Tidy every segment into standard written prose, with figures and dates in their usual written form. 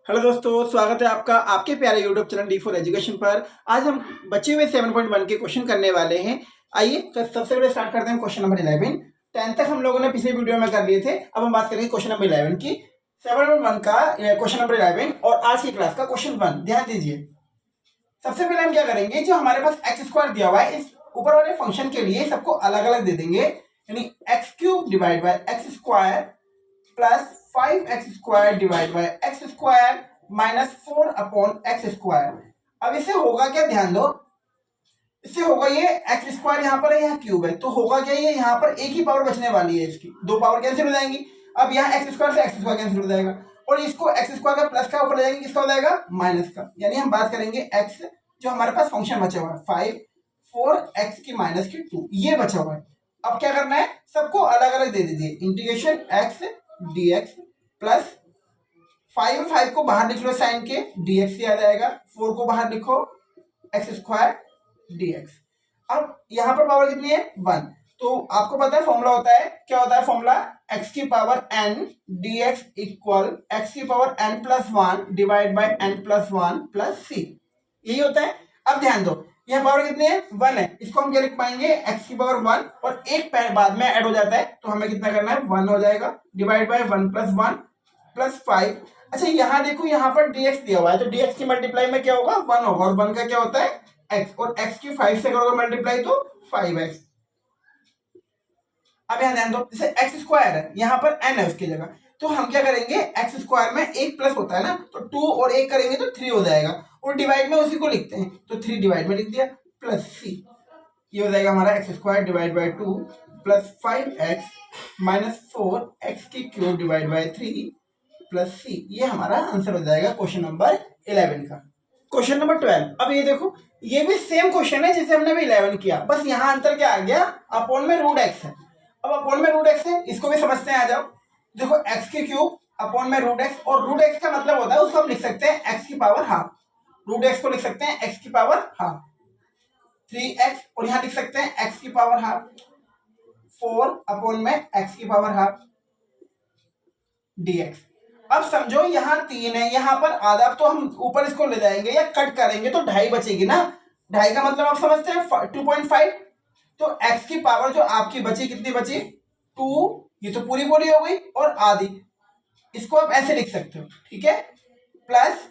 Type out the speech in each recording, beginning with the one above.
Hello दोस्तों, स्वागत है आपका आपके प्यारे YouTube channel D for education पर। आज हम बचे हुए 7.1 के क्वेश्चन करने वाले हैं। आइए सबसे पहले स्टार्ट करते हैं क्वेश्चन नंबर 11। 10 तक हम लोगों ने पिछले वीडियो में कर लिए थे। अब हम बात करेंगे क्वेश्चन नंबर 11 की। 7.1 का क्वेश्चन नंबर 11 और आज की क्लास का क्वेश्चन 1। ध्यान दीजिए, सबसे पहले हम क्या करेंगे, जो हमारे पास एक्स स्क्वायर दिया हुआ है इस ऊपर वाले फंक्शन के लिए सबको अलग अलग दे देंगे, यानी x cube divide by x square plus 5x² divide by x square minus 4/x²। अब इसे होगा क्या, ध्यान दो, इससे होगा ये एक्स स्क्वायर यहाँ पर है, यहाँ क्यूब है, तो होगा क्या, ये यहाँ पर एक ही पावर बचने वाली है, इसकी दो पावर कैंसिल हो जाएंगी। अब यहाँ एक्स स्क्वायर से एक्स स्क्वायर कैंसिल हो जाएगा और इसको एक्स स्क्वायर का प्लस का ऊपर ले जाएंगे, किसका हो जाएगा, माइनस का। यानी हम बात करेंगे एक्स, जो हमारे पास फंक्शन बचा हुआ है 5 4x की माइनस की 2, ये बचा हुआ है। अब क्या करना है, सबको अलग अलग दे दीजिए, इंटीग्रेशन x dx प्लस 5 को बाहर लिख लो साइन के, dx से आ जाएगा, 4 को बाहर लिखो एक्स स्क्वायर dx। अब यहाँ पर पावर कितनी है, 1। तो आपको पता है फॉर्मूला होता है, क्या होता है फॉर्मूला, x की power n dx equal x की power n plus 1 divide by n plus 1 plus c, यही होता है। अब ध्यान दो, यहाँ पावर कितनी है, 1 है, इसको हम क्या लिख पाएंगे, x की पावर 1 और एक पैर बाद में ऐड हो जाता है, तो हमें कितना करना है, 1 हो जाएगा डिवाइड बाय 1 प्लस 1 प्लस 5। अच्छा यहाँ देखो, यहाँ पर dx दिया हुआ है, तो dx की मल्टीप्लाई में क्या होगा, 1 होगा, और 1 का क्या होता है, x, और x की 5 से करोगे मल्टीप्लाई तो 5x। अब यहाँ ध्यान दो, जैसे एक्स स्क्वायर है, यहाँ पर n है उसकी जगह, तो हम क्या करेंगे, एक्स स्क्वायर में एक प्लस होता है ना, तो 2 और 1 करेंगे तो 3 हो जाएगा, और डिवाइड में उसी को लिखते हैं, तो 3 डिवाइड में लिख दिया प्लस c, ये हो जाएगा हमारा x square divide by 2 plus 5x minus 4x की cube divide by 3 plus c। ये हमारा आंसर हो जाएगा क्वेश्चन नंबर 11 का। क्वेश्चन नंबर 12, अब ये देखो, ये भी सेम क्वेश्चन है जैसे हमने भी 11 किया, बस यहाँ अंतर क्या आ गया, अपोन में रूट एक्स है। अब अपोन में रूट एक्स है, इसको भी समझते हैं, आ जाओ। देखो एक्स की क्यूब अपोन में रूट एक्स, और रूट एक्स का मतलब होता है, उसको हम लिख सकते हैं एक्स की पावर हाफ, रूट एक्स को लिख सकते हैं एक्स की पावर हाफ, 3x, और यहां लिख सकते हैं x की पावर हाफ, 4 अपोन में x की पावर हाफ dx। अब समझो यहाँ 3 है, यहाँ पर आधा, तो हम ऊपर इसको ले जाएंगे या कट करेंगे तो 2.5 बचेगी ना, 2.5 का मतलब आप समझते हैं 2.5, तो x की पावर जो आपकी बची, कितनी बची, 2, ये तो पूरी पूरी हो गई, और आधी, इसको आप ऐसे लिख सकते हो, ठीक है, प्लस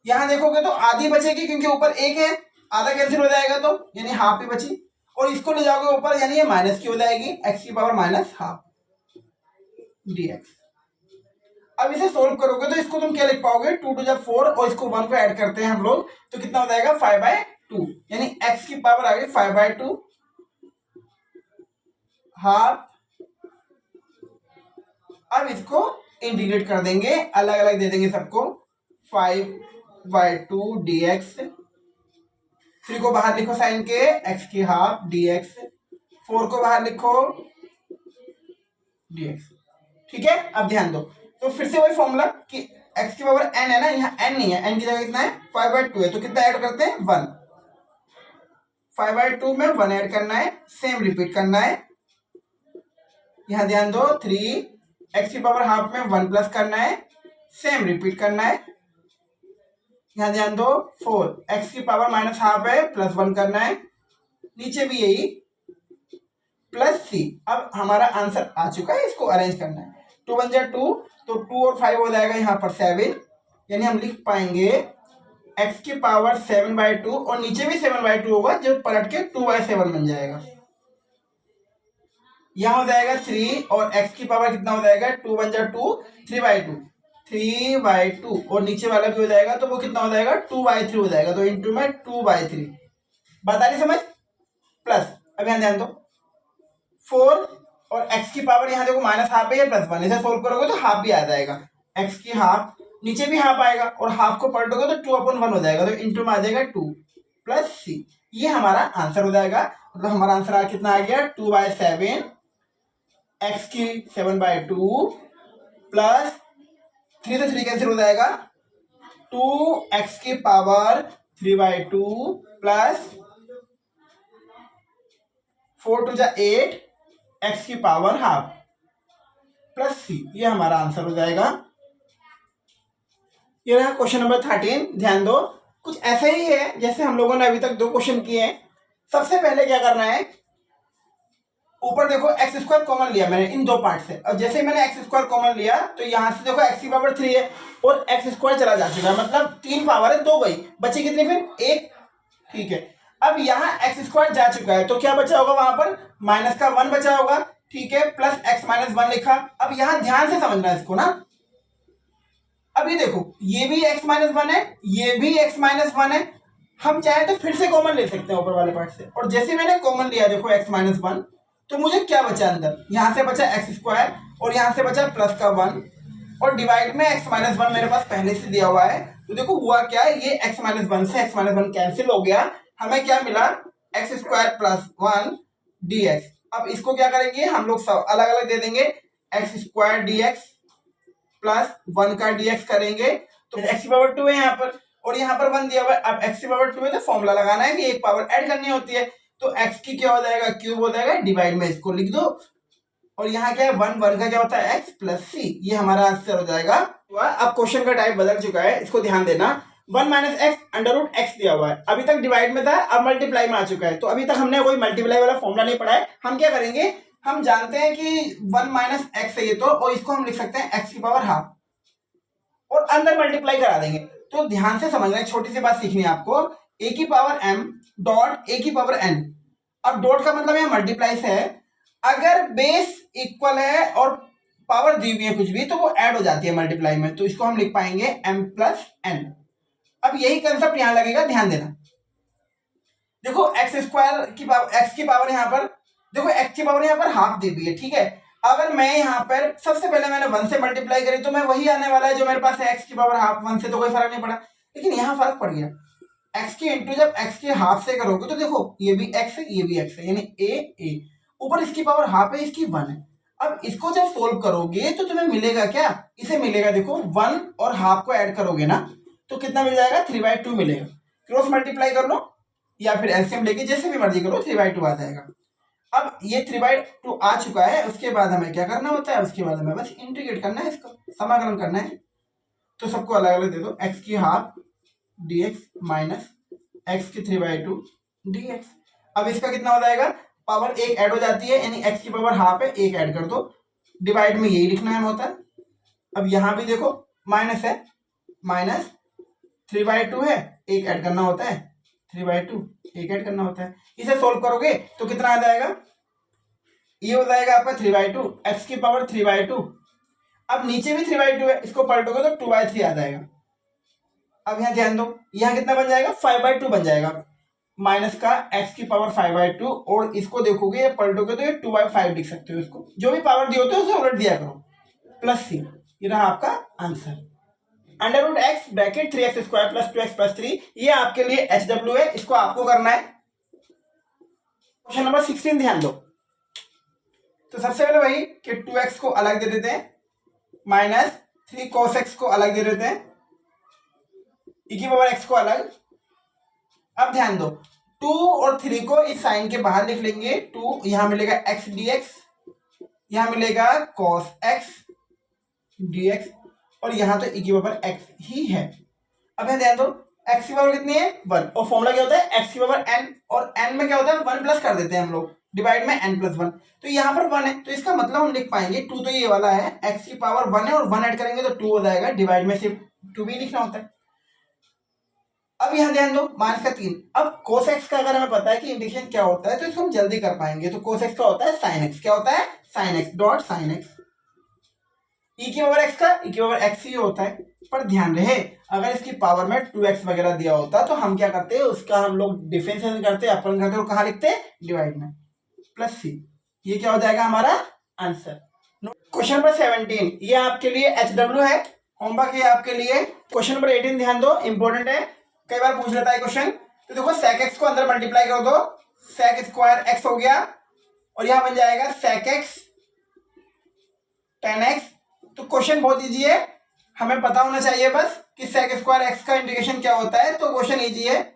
यहां देखोगे तो आधी बचेगी क्योंकि ऊपर 1 है, आधा कैंसिल हो जाएगा, तो यानी हाफ ही बची, और इसको ले जाओगे ऊपर, यानी ये माइनस की हो जाएगी, एक्स की पावर माइनस हाफ dx। अब इसे सोल्व करोगे तो इसको तुम क्या लिख पाओगे, 2 टू 4, और इसको 1 को ऐड करते हैं हम लोग, तो कितना हो जाएगा 5/2, यानी x की पावर आ गई 5/2 हाफ। अब इसको इंटीग्रेट कर देंगे, अलग अलग दे देंगे सबको, 5/2 dx, 3 को बाहर लिखो साइन के, x की हाफ dx, 4 को बाहर लिखो dx, ठीक है। अब ध्यान दो, तो फिर से वही फॉर्मूला कि x की पावर n है ना, यहाँ n नहीं है, n की जगह कितना है, 5/2 है, तो कितना ऐड करते हैं, 1, 5/2 में 1 ऐड करना है, सेम रिपीट करना है। यहाँ ध्यान दो, 3 x की पावर हाफ में 1 प्लस करना है, सेम रिपीट करना है। यहाँ ध्यान दो, 4 x की पावर माइनस हाफ है, प्लस 1 करना है, नीचे भी यही प्लस c। अब हमारा आंसर आ चुका है, इसको अरेंज करना है, 2 1 2, तो 2 और 5 हो जाएगा यहाँ पर 7, यानी हम लिख पाएंगे x की पावर 7/2, और नीचे भी 7/2 होगा, जो पलट के 2/7 बन जाएगा। यहाँ हो जाएगा 3, और x की पावर कितना हो जाएगा, 2 1 2, 3/2, और नीचे वाला भी हो जाएगा, तो वो कितना हो जाएगा, 2/3 हो जाएगा, तो इंटू में 2/3, बात आ रही समझ, प्लस। अब यहाँ ध्यान दो, 4 और x की पावर यहाँ देखो माइनस हाफ है या प्लस 1, इसे सोल्व करोगे तो हाफ भी आ जाएगा, x की हाफ, नीचे भी हाफ आएगा, और हाफ को पलटोगे तो 2/1 हो जाएगा, तो इंटू में आ जाएगा 2 प्लस c। ये हमारा आंसर हो जाएगा, मतलब हमारा आंसर कितना आ गया, 2/7, x की 7/2 प्लस 3 से 3 कैंसिल हो जाएगा, 2x की पावर 3/2 प्लस 4 2 8 x की पावर हाफ प्लस c। ये हमारा आंसर हो जाएगा ये रहा क्वेश्चन नंबर 13। ध्यान दो, कुछ ऐसे ही है जैसे हम लोगों ने अभी तक 2 क्वेश्चन किए हैं। सबसे पहले क्या करना है, ऊपर देखो एक्स स्क्वायर कॉमन लिया मैंने इन 2 पार्ट से, और जैसे ही मैंने एक्स स्क्वायर कॉमन लिया तो यहां से देखो एक्स की पावर 3 है और एक्स स्क्वायर चला जा चुका है, मतलब 3 पावर है, 2 गई, बची कितनी फिर 1। ठीक है, अब यहाँ एक्स स्क्वायर जा चुका है तो क्या बचा होगा, वहां पर माइनस का 1 बचा होगा। ठीक है, प्लस एक्स माइनस 1 लिखा। अब यहाँ ध्यान से समझना है इसको ना। अब ये देखो, ये भी x माइनस 1 है, ये भी x माइनस 1 है। हम चाहे तो फिर से कॉमन ले सकते हैं ऊपर वाले पार्ट से, और जैसे मैंने कॉमन लिया देखो x माइनस 1, तो मुझे क्या बचा अंदर, यहां से बचा एक्स स्क्वायर और यहां से बचा प्लस का 1, और डिवाइड में x माइनस 1 मेरे पास पहले से दिया हुआ है। तो देखो हुआ क्या है, ये x माइनस 1 से x माइनस 1 कैंसिल हो गया, हमें क्या मिला, एक्स स्क्वायर प्लस 1 dx। अब इसको क्या करेंगे हम लोग, सब अलग अलग दे देंगे, एक्स स्क्वायर dx प्लस 1 का dx करेंगे, तो x की पावर 2 है यहाँ पर, और यहाँ पर 1 दिया हुआ है। अब x की पावर 2 है तो फॉर्मूला लगाना है कि एक पावर ऐड करनी होती है, तो x की क्या हो जाएगा, क्यूब हो जाएगा, डिवाइड में इसको लिख दो, और यहाँ क्या है 1 1 का क्या होता है x प्लस c, ये हमारा आंसर हो जाएगा। अब क्वेश्चन का टाइप बदल चुका है, इसको ध्यान देना। 1 minus x under root x दिया हुआ है, अभी तक डिवाइड में था, अब मल्टीप्लाई में आ चुका है, तो अभी तक हमने कोई मल्टीप्लाई वाला फॉर्मूला नहीं पढ़ा है। हम क्या करेंगे, हम जानते हैं कि 1 माइनस एक्स है ये तो, और इसको हम लिख सकते हैं एक्स की पावर हाफ, और अंदर मल्टीप्लाई करा देंगे। तो ध्यान से समझना है, छोटी सी बात सीखनी है आपको, ए की पावर m डॉट ए की पावर n। अब डॉट का मतलब है मल्टीप्लाई से है, अगर बेस इक्वल है और पावर दी हुई है कुछ भी, तो वो ऐड हो जाती है मल्टीप्लाई में, तो इसको हम लिख पाएंगे m प्लस n। अब यही कंसेप्ट यहां लगेगा, ध्यान देना। देखो एक्स स्क्वायर की पावर, एक्स की पावर यहां पर, देखो एक्स की पावर यहां पर हाफ दी हुई है। ठीक है, अगर मैं यहाँ पर सबसे पहले मैंने 1 से मल्टीप्लाई करी तो मैं वही आने वाला है जो मेरे पास है, एक्स की पावर हाफ, 1 से तो कोई फर्क नहीं पड़ा, लेकिन यहाँ फर्क पड़ गया। एक्स की इंटू जब एक्स के हाफ से करोगे तो देखो ये भी एक्स है, ये भी एक्स है, यानी ए ऊपर इसकी पावर हाफ है, इसकी 1 है। अब इसको जब सोल्व करोगे तो तुम्हें मिलेगा क्या, इसे मिलेगा, देखो 1 और हाफ को ऐड करोगे ना तो कितना मिल जाएगा, 3/2 मिलेगा। क्रॉस मल्टीप्लाई कर लो या फिर एलसीएम लेके जैसे भी मर्जी करो, 3/2 आ जाएगा। अब ये 3/2 आ चुका है, उसके बाद हमें क्या करना होता है, उसके बाद हमें बस इंटीग्रेट करना है, इसको समाकलन करना है। तो सबको अलग अलग दे दो, एक्स की हाफ dx माइनस एक्स की 3/2 dx। अब इसका कितना हो जाएगा, पावर 1 ऐड हो जाती है, यानी एक्स की पावर हाफ है, 1 ऐड कर दो, डिवाइड में यही लिखना है होता है। अब यहां भी देखो माइनस है, माइनस 3/2 है, 1 ऐड करना होता है, 3/2 1 ऐड करना होता है। इसे सोल्व करोगे तो कितना आ जाएगा, ये हो जाएगा आपका 3/2, एक्स की पावर 3/2। अब नीचे भी 3/2 है, इसको पलटोगे तो 2/3 आ जाएगा। अब यहाँ ध्यान दो, यहाँ कितना बन जाएगा, 5/2 बन जाएगा, माइनस का एक्स की पावर 5/2, और इसको देखोगे ये पलटोगे तो ये 2/5 लिख सकते हो, इसको जो भी पावर दी होती है उसे उलट दिया करो, प्लस सी। ये रहा आपका answer. Under root x bracket 3x square plus 2x plus 3, ये आपके लिए HW है, इसको आपको करना है। क्वेश्चन नंबर 16 ध्यान दो। तो सबसे पहले वही कि 2x को अलग दे देते हैं, माइनस 3 cos x को अलग दे देते हैं, e की पावर x को अलग। अब ध्यान दो, 2 और 3 को इस साइन के बाहर लिख लेंगे, 2 यहां मिलेगा x dx, यहां मिलेगा cos x dx, और यहां तो e की पावर x ही है। अब यहां ध्यान दो, x की पावर कितनी है 1, और फॉर्मूला क्या होता है x की पावर n, और n में क्या होता है 1 प्लस कर देते हैं हम लोग, डिवाइड में n प्लस 1, तो यहाँ पर 1 है, तो इसका मतलब हम लिख पाएंगे 2 तो ये वाला है, x की पावर 1 है और 1 ऐड करेंगे तो 2 हो जाएगा, डिवाइड में सिर्फ 2 भी लिखना होता है। अब यहाँ ध्यान दो, माइनस का 3। अब cos x का अगर हमें पता है कि इंटीग्रेशन क्या होता है तो इसको हम जल्दी कर पाएंगे, तो cos x का होता है sin x, क्या होता है sin x dot sin x। e की पावर x का e की पावर x ही होता है, पर ध्यान रहे अगर इसकी पावर में 2x वगैरह दिया होता तो हम क्या करते हैं, उसका हम लोग डिफरेंशिएशन करते, अपन करते, और कहाँ लिखते डिवाइड में, प्लस सी। ये क्या हो जाएगा हमारा आंसर। क्वेश्चन नंबर 17, ये आपके लिए HW है, होमवर्क है आपके लिए। क्वेश्चन नंबर 18 ध्यान दो, इंपॉर्टेंट है, कई बार पूछ लेता है क्वेश्चन। तो देखो sec x को अंदर मल्टीप्लाई कर दो, sec स्क्वायर x हो गया, और यहां बन जाएगा sec x tan x। तो क्वेश्चन बहुत इजी है, हमें पता होना चाहिए बस कि sec स्क्वायर x का इंटीग्रेशन क्या होता है, तो क्वेश्चन इजी है।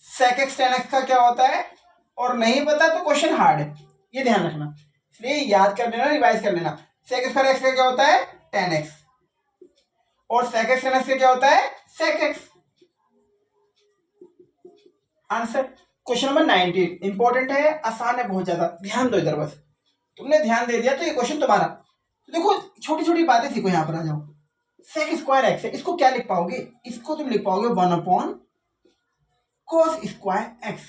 sec x tan x का क्या होता है, और नहीं पता तो क्वेश्चन हार्ड है, ये ध्यान रखना, इसलिए याद कर लेना, रिवाइज कर लेना। sec स्क्वायर x का क्या होता है tan x। और sec x tan x क्या होता है sec x। Answer question number 19 important है, आसान है बहुत ज्यादा, ध्यान दो इधर। बस तुमने ध्यान दे दिया तो ये क्वेश्चन तुम्हारा। देखो छोटी छोटी बातें सीखो, यहाँ पर आ जाओ। sec स्क्वायर x है, इसको क्या लिख पाओगे, इसको तुम लिख पाओगे 1 cos स्क्वायर x।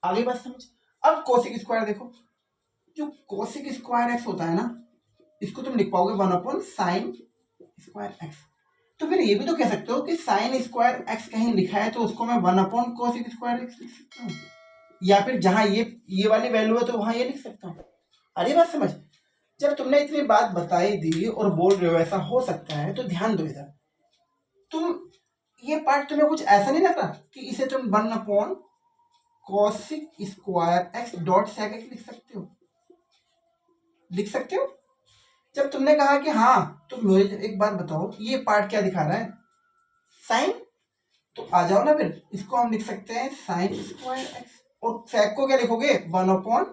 आगे बात समझ। अब कोसिक स्क्वायर देखो, जो कोसिक स्क्वायर x होता है ना, इसको तुम लिख पाओगे 1 sin स्क्वायर x। तो फिर ये भी तो कह सकते हो कि sin स्क्वायर x कहीं लिखा है तो उसको मैं 1 कोसिक स्क्वायर x लिख सकता हूँ, या फिर जहां ये वाली वैल्यू है तो वहां ये लिख सकता हूँ। अरे बात समझ। जब तुमने इतनी बात बताई दी और बोल रहे हो ऐसा हो सकता है, तो ध्यान दो इधर। तुम ये पार्ट तुम्हें कुछ ऐसा नहीं लग रहा कि इसे तुम 1 cosec square x dot sec x लिख सकते हो। जब तुमने कहा कि हाँ, तो मुझे एक बात बताओ, ये पार्ट क्या दिखा रहा है साइन, तो आ जाओ ना, फिर इसको हम लिख सकते हैं साइन स्क्वायर x। और सेक को क्या लिखोगे 1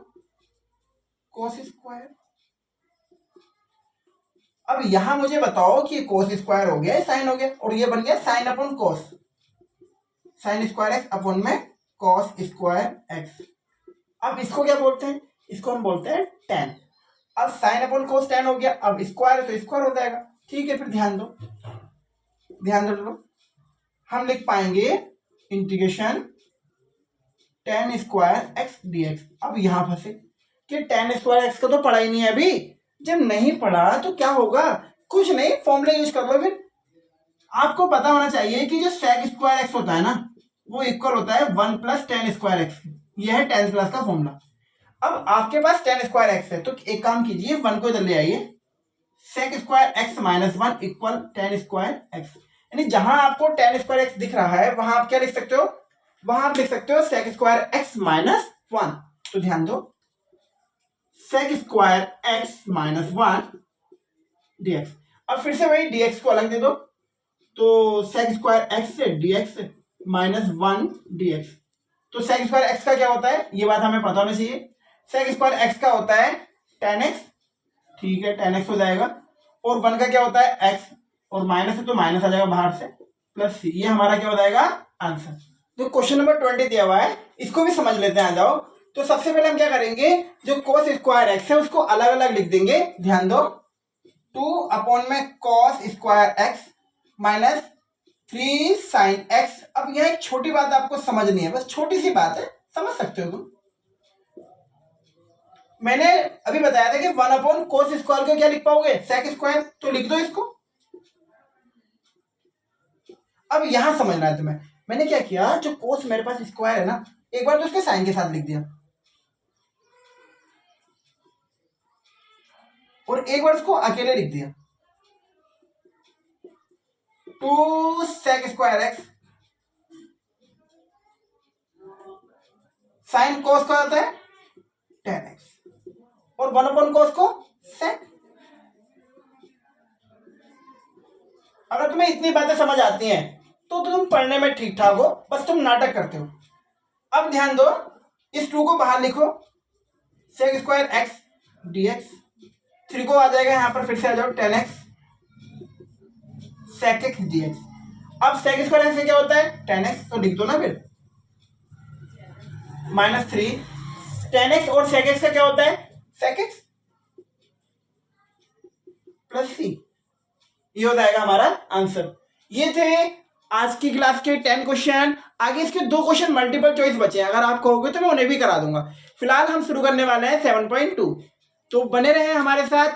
कोस स्क्वायर। अब यहां मुझे बताओ कि कोस स्क्वायर हो गया, साइन हो गया, और ये बन गया साइन अपॉन कोस, साइन स्क्वायर एक्स अपॉन में कॉस स्क्वायर एक्स। अब इसको क्या बोलते हैं, इसको हम बोलते हैं टेन। अब साइन अपॉन कोस टेन हो गया, अब स्क्वायर तो स्क्वायर हो जाएगा। ठीक है, फिर ध्यान दो, ध्यान दो, हम लिख पाएंगे integration ten square x D x. अब यहां फंसे कि टेन स्क्वायर एक्स का तो पढ़ा ही नहीं है अभी। जब नहीं पढ़ा तो क्या होगा, कुछ नहीं, फॉर्मूला यूज कर लो। फिर आपको पता होना चाहिए कि जो सेक स्क्वायर एक्स होता है ना, वो इक्वल होता है 1 प्लस टेन स्क्वायर एक्स। ये है टेन प्लस का फॉर्मूला। अब आपके पास टेन स्क्वायर एक्स है, तो एक काम कीजिए, 1 को इधर ले आइए, sec square x minus 1 equal tan square x. यानी जहां आपको टेन स्क्वायर एक्स दिख रहा है, वहां आप क्या लिख सकते हो, वहां आप लिख सकते हो सेक स्क्वायर एक्स माइनस 1। तो ध्यान दो, sec square x minus 1 dx. अब फिर से वही डीएक्स को अलग दे दो, तो सेक स्क्वायर एक्स से डीएक्स माइनस 1 डीएक्स। तो सेक स्क्वायर एक्स का क्या होता है, ये बात हमें पता होनी चाहिए। सेक स्क्वायर एक्स का होता है टेन एक्स, ठीक है, टेन एक्स हो जाएगा। और 1 का क्या होता है एक्स, और माइनस है तो माइनस आ जाएगा बाहर से, प्लस सी। ये हमारा क्या हो जाएगा आंसर। तो क्वेश्चन नंबर 20 दिया हुआ है, इसको भी समझ लेते हैं, आ जाओ। तो सबसे पहले हम क्या करेंगे, जो कोस स्क्वायर एक्स है उसको अलग अलग लिख देंगे। ध्यान दो, 2 अपॉन में cos square x minus 3 sine x. अब यह एक छोटी बात आपको समझनी है, बस छोटी सी बात है, समझ सकते हो तुम। मैंने अभी बताया था कि 1 अपॉन कोस स्क्वायर को क्या लिख पाओगे सेक स्क्वायर, तो लिख दो इसको। अब यहां समझना है तुम्हें, मैंने क्या किया, जो कोस मेरे पास स्क्वायर है ना, एक बार तो उसके साइन के साथ लिख दिया, और एक बार उसको अकेले लिख दिया। 2 sec square x sine cos का होता है टेन एक्स, और 1 अपॉन कोस को सेक। अगर तुम्हें इतनी बातें समझ आती हैं तो तुम पढ़ने में ठीक ठाक हो, बस तुम नाटक करते हो। अब ध्यान दो, इस 2 को बाहर लिखो, सेक स्क्वायर एक्स डीएक्स, 3 को आ जाएगा यहां पर, फिर से आ जाओ tan x sec x dx. अब सेक स्क्वायर एक्स क्या होता है टेन एक्स, तो लिख दो ना फिर, माइनस 3 टेन एक्स, और सेक एक्स का क्या होता है सेक एक्स प्लस सी। ये हो जाएगा हमारा आंसर। ये थे आज की क्लास के 10 क्वेश्चन। आगे इसके 2 क्वेश्चन मल्टीपल चॉइस बचे हैं, अगर आप कहोगे तो मैं उन्हें भी करा दूंगा। फिलहाल हम शुरू करने वाले हैं 7.2, तो बने रहे हमारे साथ।